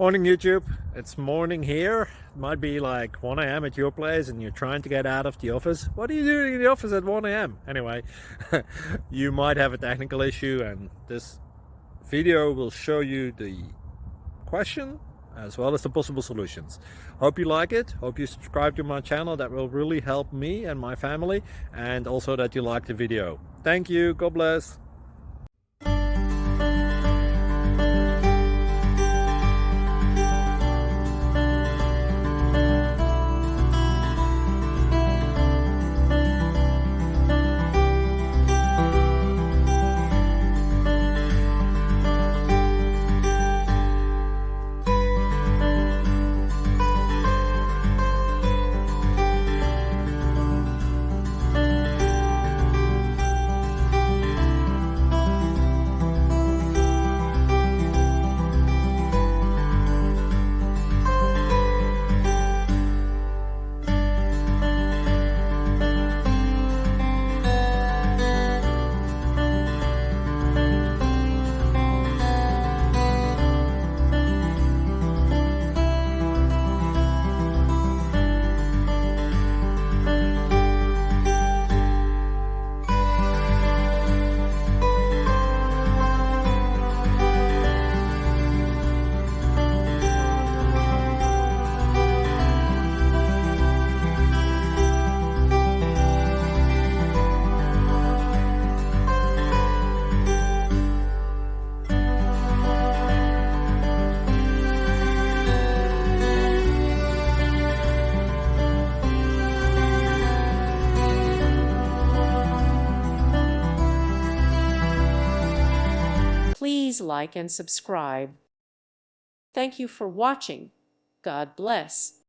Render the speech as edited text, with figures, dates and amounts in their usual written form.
Morning YouTube, it's morning here. It might be like 1 a.m. at your place and you're trying to get out of the office. What are you doing in the office at 1 a.m.? Anyway, you might have a technical issue and this video will show you the question as well as the possible solutions. Hope you like it, hope you subscribe to my channel. That will really help me and my family, and also that you like the video. Thank you, God bless. Please like and subscribe. Thank you for watching. God bless.